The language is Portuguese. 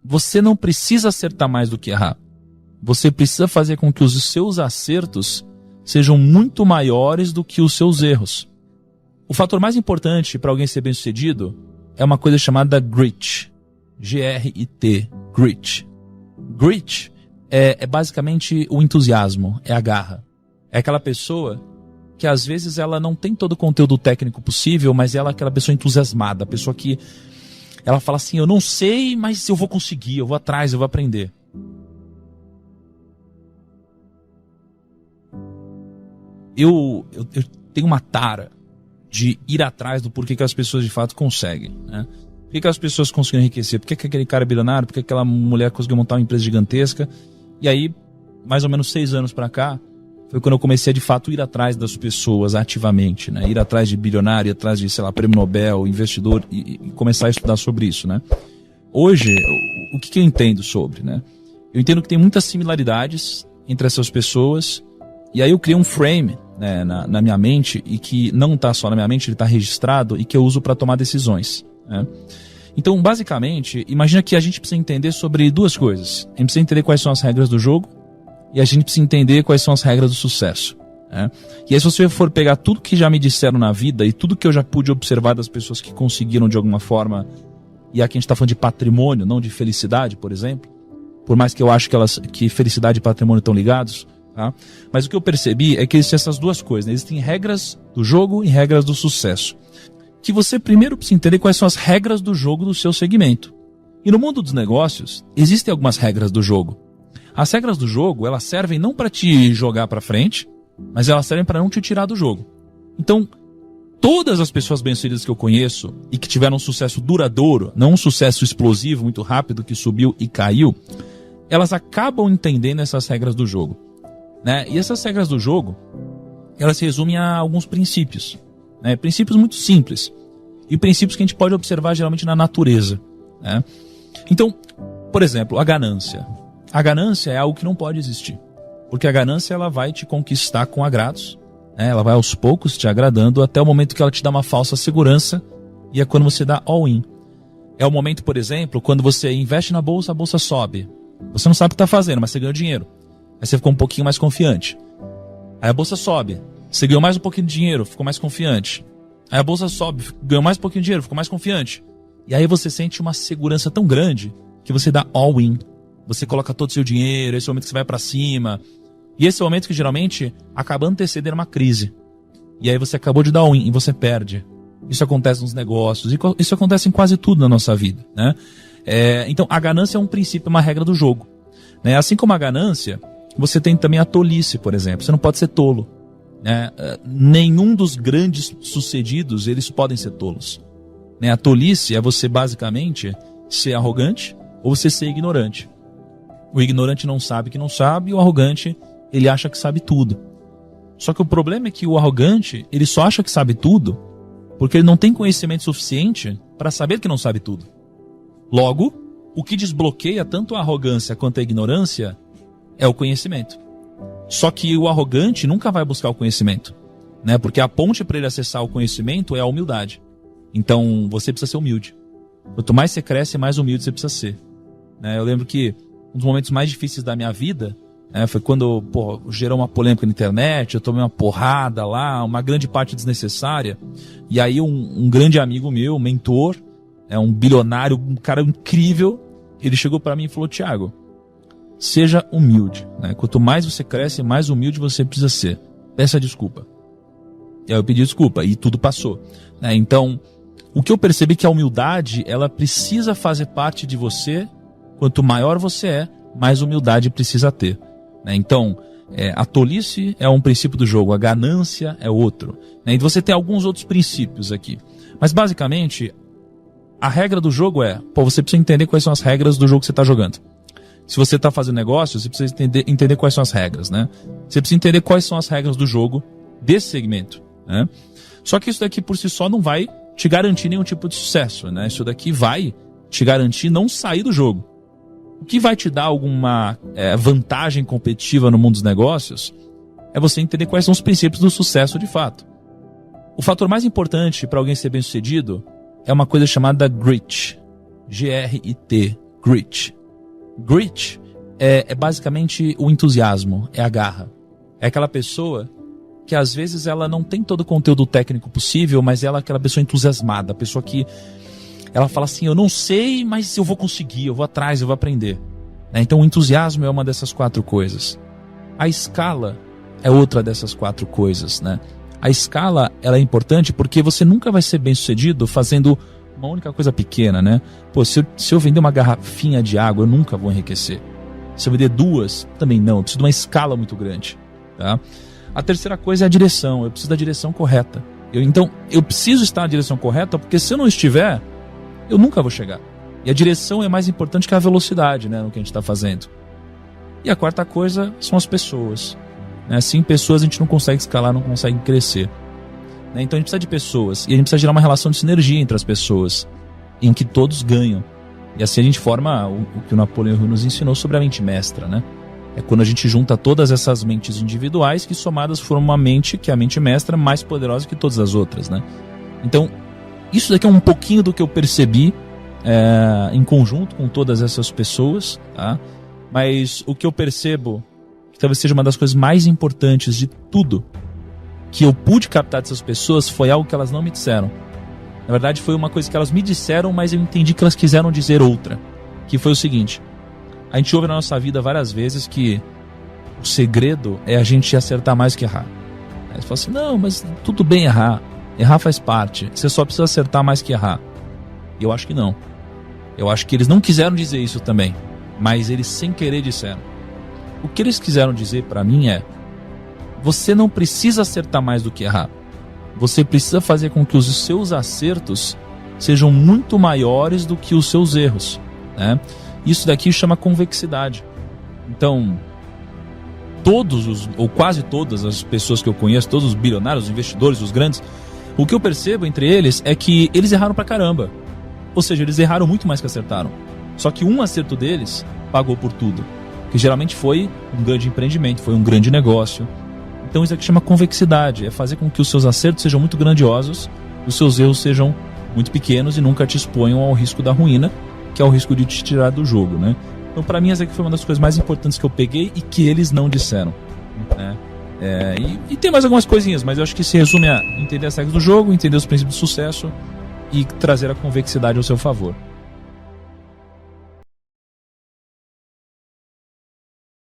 você não precisa acertar mais do que errar. Você precisa fazer com que os seus acertos sejam muito maiores do que os seus erros. O fator mais importante para alguém ser bem-sucedido é uma coisa chamada grit. G-R-I-T. Grit. Grit é basicamente o entusiasmo, é a garra. É aquela pessoa que às vezes ela não tem todo o conteúdo técnico possível, mas ela é aquela pessoa entusiasmada, a pessoa que ela fala assim, eu não sei, mas eu vou conseguir, eu vou atrás, eu vou aprender. Eu tenho uma tara de ir atrás do porquê que as pessoas de fato conseguem, né? Por que as pessoas conseguem enriquecer? Por que aquele cara é bilionário? Por que aquela mulher conseguiu montar uma empresa gigantesca? E aí, mais ou menos 6 anos pra cá, foi quando eu comecei a de fato ir atrás das pessoas ativamente, né? Ir atrás de bilionário, ir atrás de, sei lá, prêmio Nobel, investidor e começar a estudar sobre isso, né? Hoje, o que eu entendo sobre, né? Eu entendo que tem muitas similaridades entre essas pessoas e aí eu criei um frame, né, na minha mente e que não está só na minha mente, ele está registrado e que eu uso para tomar decisões, né? Então, basicamente, imagina que a gente precisa entender sobre 2 coisas. A gente precisa entender quais são as regras do jogo e a gente precisa entender quais são as regras do sucesso, né? E aí se você for pegar tudo que já me disseram na vida e tudo que eu já pude observar das pessoas que conseguiram de alguma forma, e aqui a gente está falando de patrimônio, não de felicidade, por exemplo, por mais que eu acho que felicidade e patrimônio estão ligados, tá? Mas o que eu percebi é que existem essas 2 coisas, né? Existem regras do jogo e regras do sucesso. Que você primeiro precisa entender quais são as regras do jogo do seu segmento. E no mundo dos negócios, existem algumas regras do jogo. As regras do jogo, elas servem não para te jogar para frente, mas elas servem para não te tirar do jogo. Então, todas as pessoas bem-sucedidas que eu conheço e que tiveram um sucesso duradouro, não um sucesso explosivo, muito rápido, que subiu e caiu, elas acabam entendendo essas regras do jogo, né? E essas regras do jogo, elas se resumem a alguns princípios, né? Princípios muito simples e princípios que a gente pode observar geralmente na natureza, né? Então, por exemplo, a ganância. A ganância é algo que não pode existir, porque a ganância ela vai te conquistar com agrados, né? Ela vai aos poucos te agradando até o momento que ela te dá uma falsa segurança e é quando você dá all-in. É o momento, por exemplo, quando você investe na bolsa, a bolsa sobe. Você não sabe o que está fazendo, mas você ganhou dinheiro. Aí você ficou um pouquinho mais confiante. Aí a bolsa sobe. Você ganhou mais um pouquinho de dinheiro, ficou mais confiante. Aí a bolsa sobe, ganhou mais um pouquinho de dinheiro, ficou mais confiante. E aí você sente uma segurança tão grande que você dá all-in. Você coloca todo o seu dinheiro, esse é o momento que você vai para cima. E esse é o momento que geralmente acaba antecedendo uma crise. E aí você acabou de dar all-in e você perde. Isso acontece nos negócios, e isso acontece em quase tudo na nossa vida, né? Então a ganância é um princípio, uma regra do jogo, né? Assim como a ganância, você tem também a tolice, por exemplo. Você não pode ser tolo, né? Nenhum dos grandes sucedidos, eles podem ser tolos, né? A tolice é você basicamente ser arrogante ou você ser ignorante. O ignorante não sabe que não sabe, e o arrogante, ele acha que sabe tudo. Só que o problema é que o arrogante, ele só acha que sabe tudo porque ele não tem conhecimento suficiente para saber que não sabe tudo. Logo, o que desbloqueia tanto a arrogância quanto a ignorância é o conhecimento. Só que o arrogante nunca vai buscar o conhecimento, né? Porque a ponte para ele acessar o conhecimento é a humildade. Então, você precisa ser humilde. Quanto mais você cresce, mais humilde você precisa ser, né? Eu lembro que um dos momentos mais difíceis da minha vida, né, foi quando gerou uma polêmica na internet, eu tomei uma porrada lá, uma grande parte desnecessária. E aí um grande amigo meu, mentor, um bilionário, um cara incrível, ele chegou para mim e falou: Thiago, seja humilde, né? Quanto mais você cresce, mais humilde você precisa ser. Peça desculpa. E aí eu pedi desculpa e tudo passou, né? Então, o que eu percebi é que a humildade, ela precisa fazer parte de você. Quanto maior você é, mais humildade precisa ter, né? Então, a tolice é um princípio do jogo, a ganância é outro, né? E você tem alguns outros princípios aqui. Mas, basicamente, a regra do jogo você precisa entender quais são as regras do jogo que você está jogando. Se você está fazendo negócio, você precisa entender quais são as regras, né? Você precisa entender quais são as regras do jogo desse segmento, né? Só que isso daqui por si só não vai te garantir nenhum tipo de sucesso, né? Isso daqui vai te garantir não sair do jogo. O que vai te dar alguma vantagem competitiva no mundo dos negócios é você entender quais são os princípios do sucesso de fato. O fator mais importante para alguém ser bem-sucedido é uma coisa chamada grit. G-R-I-T. grit. Grit é basicamente o entusiasmo, é a garra. É aquela pessoa que às vezes ela não tem todo o conteúdo técnico possível, mas ela é aquela pessoa entusiasmada, a pessoa que ela fala assim, eu não sei, mas eu vou conseguir, eu vou atrás, eu vou aprender. Então o entusiasmo é uma dessas 4 coisas. A escala é outra dessas 4 coisas, né? A escala, ela é importante porque você nunca vai ser bem sucedido fazendo uma única coisa pequena, né? Pô, se eu vender uma garrafinha de água, eu nunca vou enriquecer. Se eu vender 2, também não. Eu preciso de uma escala muito grande, tá? A terceira coisa é a direção. Eu preciso da direção correta. Então, eu preciso estar na direção correta, porque se eu não estiver, eu nunca vou chegar. E a direção é mais importante que a velocidade, né, no que a gente está fazendo. E a quarta coisa são as pessoas. Né? Sem pessoas a gente não consegue escalar, não consegue crescer. Né? Então a gente precisa de pessoas. E a gente precisa gerar uma relação de sinergia entre as pessoas, em que todos ganham. E assim a gente forma o que o Napoleão Hill nos ensinou sobre a mente mestra, né? É quando a gente junta todas essas mentes individuais que somadas formam uma mente, que é a mente mestra, mais poderosa que todas as outras, né? Então, isso daqui é um pouquinho do que eu percebi em conjunto com todas essas pessoas, tá? Mas o que eu percebo, que talvez seja uma das coisas mais importantes de tudo que eu pude captar dessas pessoas, foi algo que elas não me disseram. Na verdade, foi uma coisa que elas me disseram, mas eu entendi que elas quiseram dizer outra. Que foi o seguinte: a gente ouve na nossa vida várias vezes que o segredo é a gente acertar mais que errar. Aí você fala assim, não, mas tudo bem errar. Errar faz parte. Você só precisa acertar mais que errar. E eu acho que não. Eu acho que eles não quiseram dizer isso também, mas eles sem querer disseram. O que eles quiseram dizer pra mim é: você não precisa acertar mais do que errar. Você precisa fazer com que os seus acertos sejam muito maiores do que os seus erros, né? Isso daqui chama convexidade. Então, ou quase todas as pessoas que eu conheço, todos os bilionários, os investidores, os grandes, o que eu percebo entre eles é que eles erraram pra caramba. Ou seja, eles erraram muito mais que acertaram. Só que um acerto deles pagou por tudo. Que geralmente foi um grande empreendimento, foi um grande negócio. Então isso aqui chama convexidade. É fazer com que os seus acertos sejam muito grandiosos, os seus erros sejam muito pequenos e nunca te exponham ao risco da ruína, que é o risco de te tirar do jogo, né? Então pra mim essa aqui foi uma das coisas mais importantes que eu peguei e que eles não disseram, né? E tem mais algumas coisinhas, mas eu acho que se resume a entender as regras do jogo, entender os princípios de sucesso e trazer a convexidade ao seu favor.